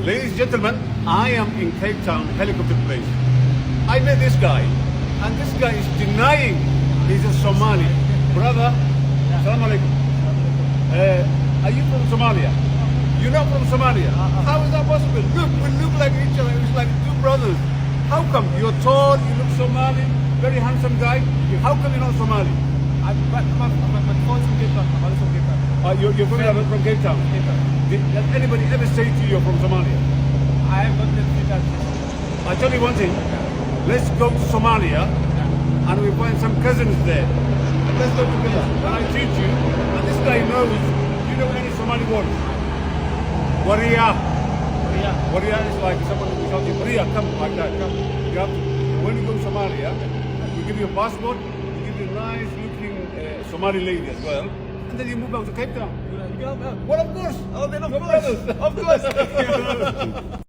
Ladies and gentlemen, I am in Cape Town helicopter place. I met this guy, and this guy is denying he's a Somali. Brother, Assalamu alaikum. Are you from Somalia? You're not from Somalia. How is that possible? Look, we look like each other. It's like two brothers. How come? You're tall, you look Somali, very handsome guy. How come you're not Somali? I'm from Cape Town. I'm also from Cape Town. You're from Cape Town. Cape Town. Did anybody ever say to you you're from Somalia? I have got the three countries. I tell you one thing. Let's go to Somalia, and we find some cousins there. And let's go together. And I teach you. And this guy knows. You know any Somali words? Waria. Waria is like someone who tells you, Waria, come like that. Come. You have to, when you go to Somalia, we give you a passport. We give you a nice-looking Somali lady as well. And then you move out to Cape Town. Well, of course. Oh, then of We're course. brothers. Of course.